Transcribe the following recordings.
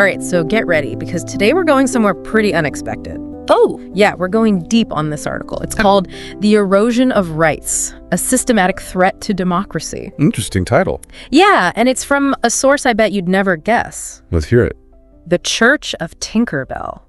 All right, so get ready, because today we're going somewhere pretty unexpected. Oh, Yeah, we're going deep on this article. It's called The Erosion of Rights, a Systematic Threat to Democracy. Interesting title. Yeah, and it's from a source I bet you'd never guess. Let's hear it. The Church of Tinkerbell.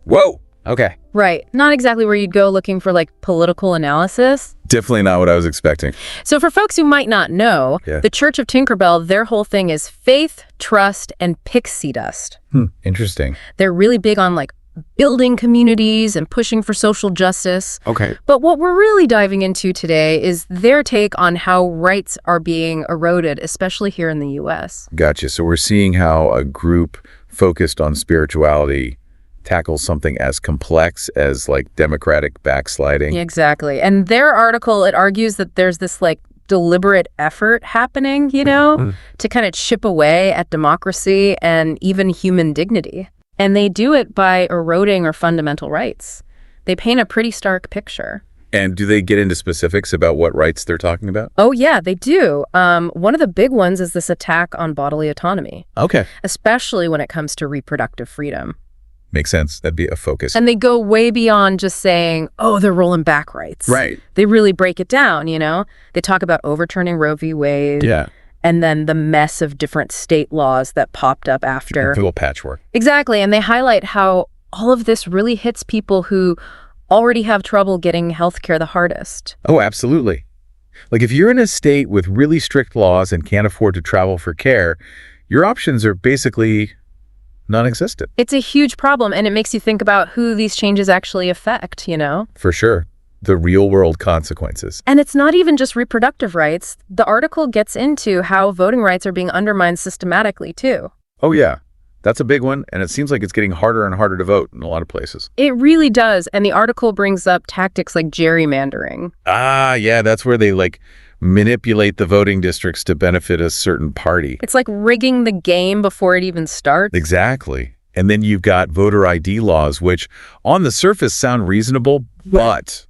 Whoa. Okay. Right, not exactly where you'd go looking for, like, political analysis. Definitely not what I was expecting. So for folks who might not know, the Church of Tinkerbell, their whole thing is faith, trust, and pixie dust. Interesting. They're really big on, like, building communities and pushing for social justice. Okay. But what we're really diving into today is their take on how rights are being eroded, especially here in the U.S. Gotcha. So we're seeing how a group focused on spirituality tackles something as complex as, like, democratic backsliding. Exactly. And their article, it argues that there's this, like, deliberate effort happening, you know, to kind of chip away at democracy and even human dignity. And they do it by eroding our fundamental rights. They paint a pretty stark picture. And do they get into specifics about what rights they're talking about? Oh, yeah, they do. One of the big ones is this attack on bodily autonomy, Okay. especially when it comes to reproductive freedom. Makes sense. That'd be a focus. And they go way beyond just saying, oh, they're rolling back rights. Right. They really break it down, you know? They talk about overturning Roe v. Wade. Yeah. And then the mess of different state laws that popped up after. A little patchwork. Exactly. And they highlight how all of this really hits people who already have trouble getting health care the hardest. Oh, absolutely. Like, if you're in a state with really strict laws and can't afford to travel for care, your options are basically non-existent. It's a huge problem, and it makes you think about who these changes actually affect, you know? For sure. The real-world consequences. And it's not even just reproductive rights. The article gets into how voting rights are being undermined systematically, too. Oh, yeah. That's a big one, and it seems like it's getting harder and harder to vote in a lot of places. It really does, and the article brings up tactics like gerrymandering. Ah, yeah, that's where they, like, manipulate the voting districts to benefit a certain party. It's like rigging the game before it even starts. Exactly. And then you've got voter ID laws, which on the surface sound reasonable, but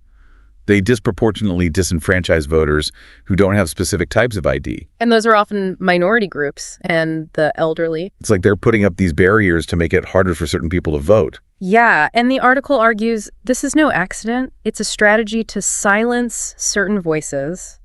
they disproportionately disenfranchise voters who don't have specific types of ID. And those are often minority groups and the elderly. It's like they're putting up these barriers to make it harder for certain people to vote. Yeah, and the article argues this is no accident. It's a strategy to silence certain voices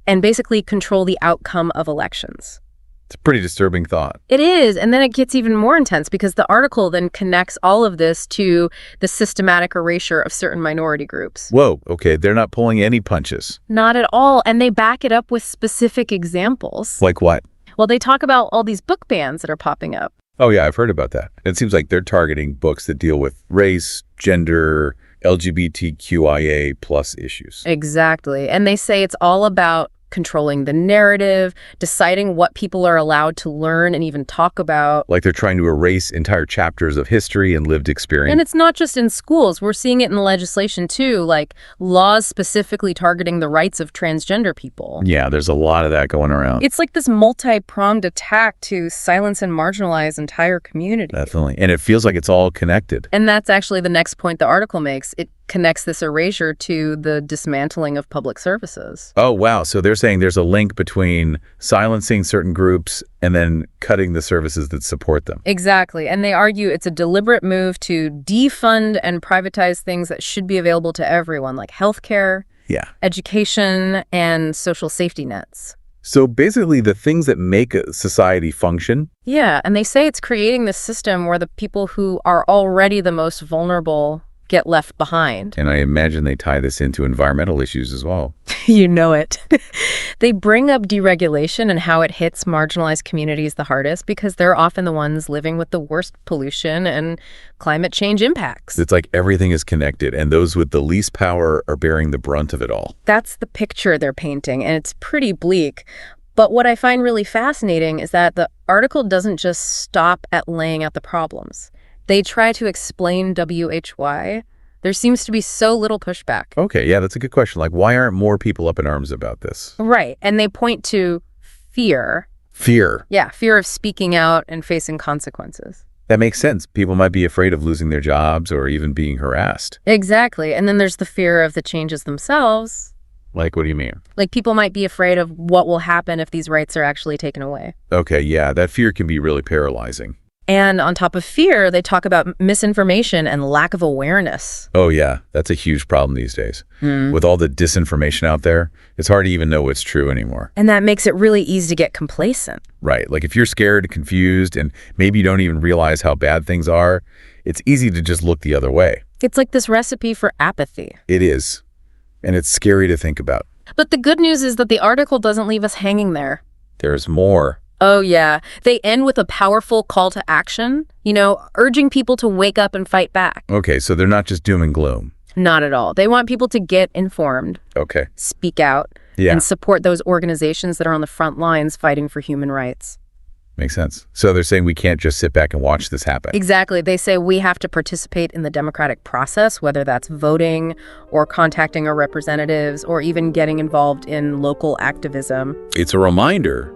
and basically control the outcome of elections. It's a pretty disturbing thought. It is, and then it gets even more intense because the article then connects all of this to the systematic erasure of certain minority groups. Whoa, okay, they're not pulling any punches. Not at all, and they back it up with specific examples. Like what? Well, they talk about all these book bans that are popping up. Oh yeah, I've heard about that. It seems like they're targeting books that deal with race, gender, LGBTQIA plus issues. Exactly, and they say it's all about controlling the narrative, deciding what people are allowed to learn and even talk about. Like they're trying to erase entire chapters of history and lived experience. And it's not just in schools. We're seeing it in the legislation too, like laws specifically targeting the rights of transgender people. Yeah, there's a lot of that going around. It's like this multi-pronged attack to silence and marginalize entire communities. Definitely. And it feels like it's all connected. And that's actually the next point the article makes. It connects this erasure to the dismantling of public services. Oh, wow. So they're saying there's a link between silencing certain groups and then cutting the services that support them. Exactly. And they argue it's a deliberate move to defund and privatize things that should be available to everyone, like healthcare, education, and social safety nets. So basically the things that make a society function. Yeah. And they say it's creating this system where the people who are already the most vulnerable get left behind. And I imagine they tie this into environmental issues as well. You know it. They bring up deregulation and how it hits marginalized communities the hardest because they're often the ones living with the worst pollution and climate change impacts. It's like everything is connected, and those with the least power are bearing the brunt of it all. That's the picture they're painting, and it's pretty bleak. But what I find really fascinating is that the article doesn't just stop at laying out the problems. They try to explain WHY. There seems to be so little pushback. Okay, yeah, that's a good question. Like, why aren't more people up in arms about this? Right, and they point to fear. Fear. Yeah, fear of speaking out and facing consequences. That makes sense. People might be afraid of losing their jobs or even being harassed. Exactly, and then there's the fear of the changes themselves. Like, what do you mean? Like, people might be afraid of what will happen if these rights are actually taken away. Okay, yeah, that fear can be really paralyzing. And on top of fear, they talk about misinformation and lack of awareness. Oh, yeah. That's a huge problem these days. With all the disinformation out there, it's hard to even know what's true anymore. And that makes it really easy to get complacent. Right. Like if you're scared, confused, and maybe you don't even realize how bad things are, it's easy to just look the other way. It's like this recipe for apathy. It is. And it's scary to think about. But the good news is that the article doesn't leave us hanging there. There's more. Oh, yeah. They end with a powerful call to action, urging people to wake up and fight back. Okay, so they're not just doom and gloom. Not at all. They want people to get informed, Okay. speak out, and support those organizations that are on the front lines fighting for human rights. Makes sense. So they're saying we can't just sit back and watch this happen. Exactly. They say we have to participate in the democratic process, whether that's voting or contacting our representatives or even getting involved in local activism. It's a reminder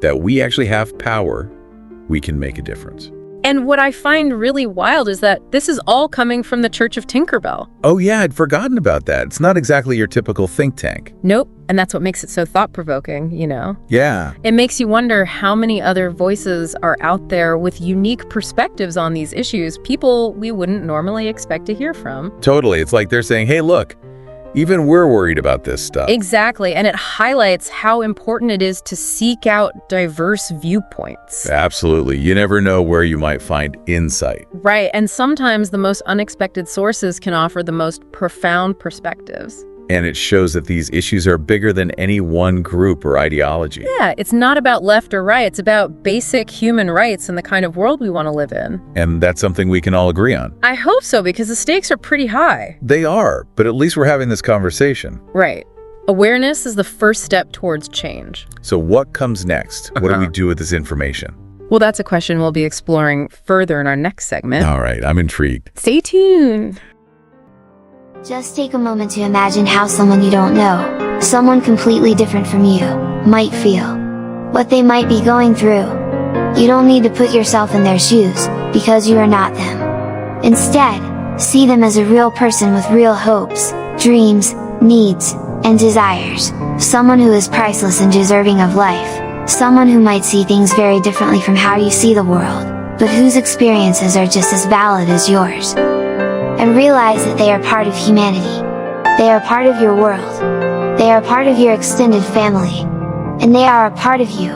that we actually have power. We can make a difference. And what I find really wild is that this is all coming from the Church of Tinkerbell. Oh, yeah, I'd forgotten about that. It's not exactly your typical think tank. Nope. And that's what makes it so thought-provoking, Yeah. It makes you wonder how many other voices are out there with unique perspectives on these issues, people we wouldn't normally expect to hear from. Totally. It's like they're saying, hey, look, even we're worried about this stuff. Exactly. And it highlights how important it is to seek out diverse viewpoints. Absolutely. You never know where you might find insight. Right. And sometimes the most unexpected sources can offer the most profound perspectives. And it shows that these issues are bigger than any one group or ideology. Yeah, it's not about left or right. It's about basic human rights and the kind of world we want to live in. And that's something we can all agree on. I hope so, because the stakes are pretty high. They are, but at least we're having this conversation. Right. Awareness is the first step towards change. So what comes next? What do we do with this information? Well, that's a question we'll be exploring further in our next segment. All right, I'm intrigued. Stay tuned. Just take a moment to imagine how someone you don't know, someone completely different from you, might feel. What they might be going through. You don't need to put yourself in their shoes, because you are not them. Instead, see them as a real person with real hopes, dreams, needs, and desires. Someone who is priceless and deserving of life. Someone who might see things very differently from how you see the world, but whose experiences are just as valid as yours. And realize that they are part of humanity. They are part of your world. They are part of your extended family. And they are a part of you.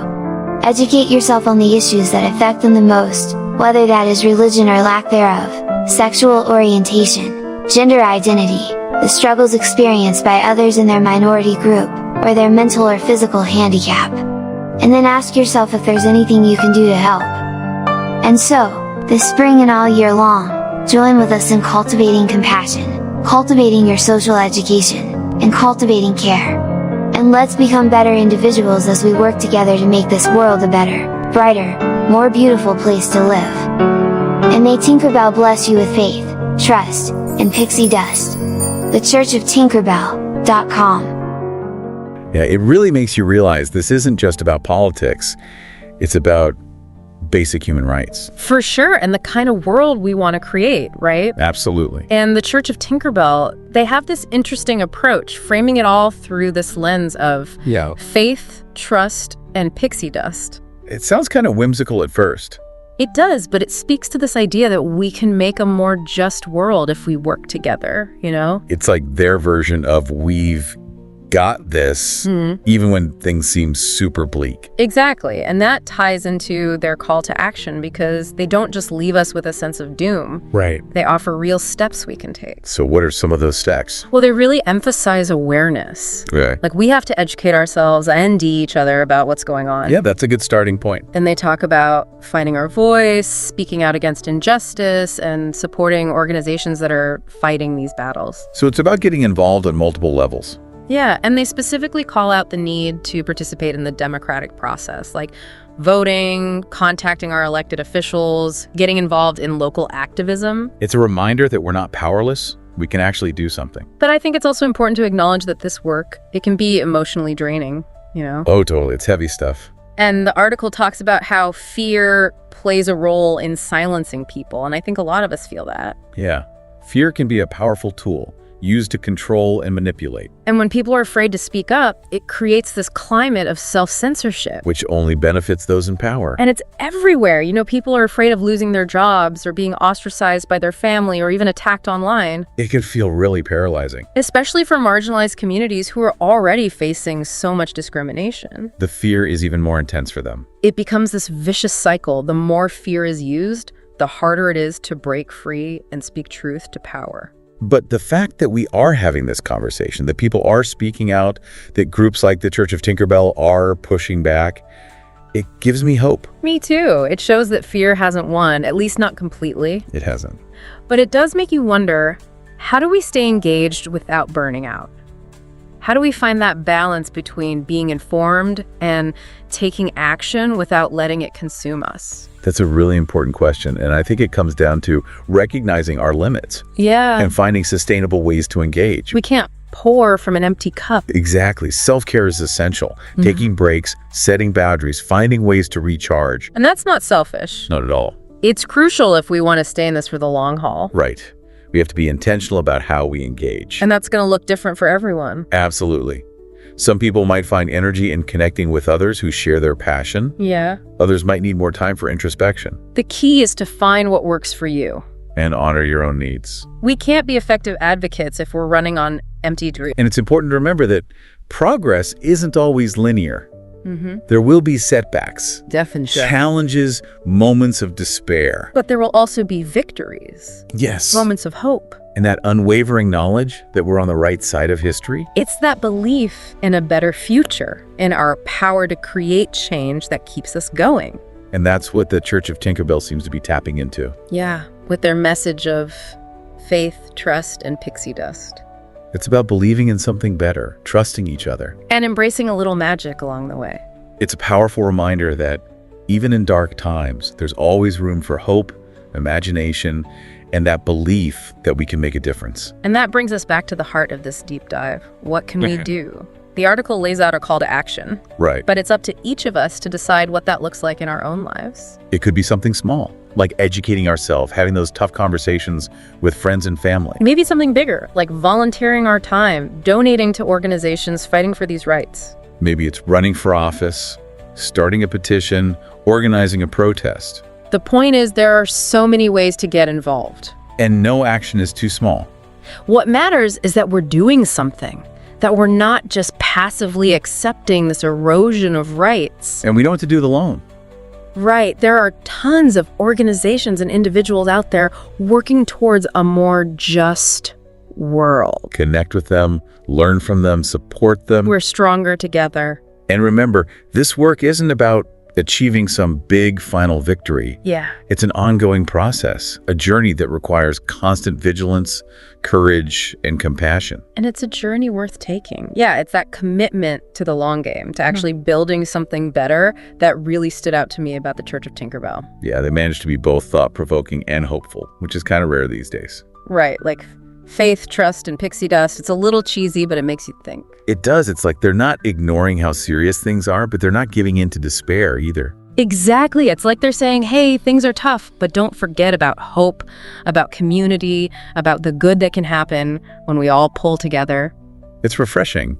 Educate yourself on the issues that affect them the most, whether that is religion or lack thereof, sexual orientation, gender identity, the struggles experienced by others in their minority group, or their mental or physical handicap. And then ask yourself if there's anything you can do to help. And so, this spring and all year long, join with us in cultivating compassion, cultivating your social education, and cultivating care. And let's become better individuals as we work together to make this world a better, brighter, more beautiful place to live. And may Tinkerbell bless you with faith, trust, and pixie dust. thechurchoftinkerbell.com. Yeah, it really makes you realize this isn't just about politics. It's about basic human rights. For sure, and the kind of world we want to create, right? Absolutely. And the Church of Tinkerbell, they have this interesting approach, framing it all through this lens of faith, trust, and pixie dust. It sounds kind of whimsical at first. It does, but it speaks to this idea that we can make a more just world if we work together, It's like their version of we've got this, even when things seem super bleak. Exactly. And that ties into their call to action because they don't just leave us with a sense of doom. Right. They offer real steps we can take. So what are some of those steps? Well, they really emphasize awareness. Okay. Like we have to educate ourselves and each other about what's going on. Yeah, that's a good starting point. And they talk about finding our voice, speaking out against injustice, and supporting organizations that are fighting these battles. So it's about getting involved on multiple levels. Yeah, and they specifically call out the need to participate in the democratic process, like voting, contacting our elected officials, getting involved in local activism. It's a reminder that we're not powerless. We can actually do something. But I think it's also important to acknowledge that this work, it can be emotionally draining, Oh, totally. It's heavy stuff. And the article talks about how fear plays a role in silencing people, and I think a lot of us feel that. Yeah. Fear can be a powerful tool. used to control and manipulate, And when people are afraid to speak up, it creates this climate of self-censorship. which only benefits those in power. And it's everywhere. People are afraid of losing their jobs or being ostracized by their family or even attacked online, It can feel really paralyzing. especially for marginalized communities who are already facing so much discrimination. The fear is even more intense for them. It becomes this vicious cycle. The more fear is used, the harder it is to break free and speak truth to power. But the fact that we are having this conversation, that people are speaking out, that groups like the Church of Tinkerbell are pushing back, it gives me hope. Me too. It shows that fear hasn't won, at least not completely. It hasn't. But it does make you wonder, how do we stay engaged without burning out? How do we find that balance between being informed and taking action without letting it consume us? That's a really important question, and I think it comes down to recognizing our limits Yeah. and finding sustainable ways to engage. We can't pour from an empty cup. Exactly. Self-care is essential. Taking breaks, setting boundaries, finding ways to recharge. And that's not selfish. Not at all. It's crucial if we want to stay in this for the long haul. Right. We have to be intentional about how we engage. And that's going to look different for everyone. Absolutely. Some people might find energy in connecting with others who share their passion. Yeah. Others might need more time for introspection The key is to find what works for you. and honor your own needs. We can't be effective advocates if we're running on empty dreams. And it's important to remember that progress isn't always linear. There will be setbacks, Definitely. challenges, moments of despair. But there will also be victories, Yes. moments of hope. And that unwavering knowledge that we're on the right side of history. It's that belief in a better future, in our power to create change that keeps us going. And that's what the Church of Tinkerbell seems to be tapping into. Yeah, with their message of faith, trust, and pixie dust. It's about believing in something better, trusting each other. And embracing a little magic along the way. It's a powerful reminder that even in dark times, there's always room for hope, imagination, and that belief that we can make a difference. And that brings us back to the heart of this deep dive. What can we do? The article lays out a call to action, Right. but it's up to each of us to decide what that looks like in our own lives. It could be something small, like educating ourselves, having those tough conversations with friends and family. Maybe something bigger, like volunteering our time, donating to organizations fighting for these rights. Maybe it's running for office, starting a petition, organizing a protest. The point is, there are so many ways to get involved. And no action is too small. What matters is that we're doing something, that we're not just passively accepting this erosion of rights. And we don't have to do it alone. Right, there are tons of organizations and individuals out there working towards a more just world. Connect with them, learn from them, support them. We're stronger together. And remember, this work isn't about achieving some big final victory. Yeah. It's an ongoing process, a journey that requires constant vigilance, courage, and compassion. And it's a journey worth taking. Yeah, it's that commitment to the long game, to actually building something better that really stood out to me about the Church of Tinkerbell. Yeah, they managed to be both thought-provoking and hopeful, which is kind of rare these days. Right, like faith, trust, and pixie dust. It's a little cheesy, but it makes you think. It does. It's like they're not ignoring how serious things are, but they're not giving in to despair either. Exactly. It's like they're saying, hey, things are tough, but don't forget about hope, about community, about the good that can happen when we all pull together. It's refreshing,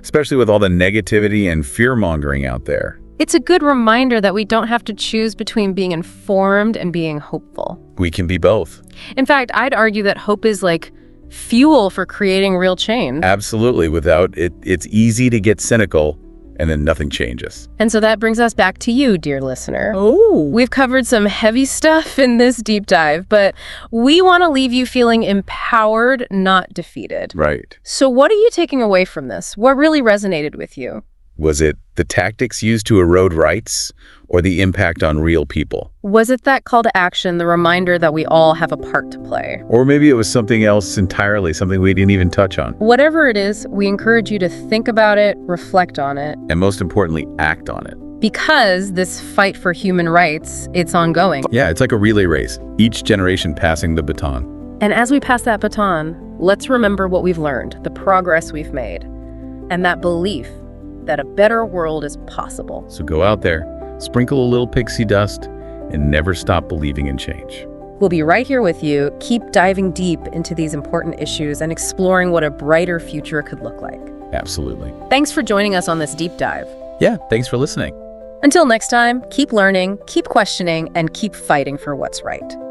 especially with all the negativity and fear-mongering out there. It's a good reminder that we don't have to choose between being informed and being hopeful. We can be both. In fact, I'd argue that hope is like fuel for creating real change. Absolutely. Without it, it's easy to get cynical and then nothing changes. And so that brings us back to you, dear listener. Oh. We've covered some heavy stuff in this deep dive, but we want to leave you feeling empowered, not defeated. Right. So what are you taking away from this? What really resonated with you? Was it the tactics used to erode rights or the impact on real people? Was it that call to action, the reminder that we all have a part to play? Or maybe it was something else entirely, something we didn't even touch on. Whatever it is, we encourage you to think about it, reflect on it, And most importantly, act on it. because this fight for human rights, it's ongoing. Yeah, it's like a relay race, each generation passing the baton. And as we pass that baton, let's remember what we've learned, the progress we've made, and that belief that a better world is possible. So go out there, sprinkle a little pixie dust, and never stop believing in change. We'll be right here with you. Keep diving deep into these important issues and exploring what a brighter future could look like. Absolutely. Thanks for joining us on this deep dive. Yeah, thanks for listening. Until next time, keep learning, keep questioning, and keep fighting for what's right.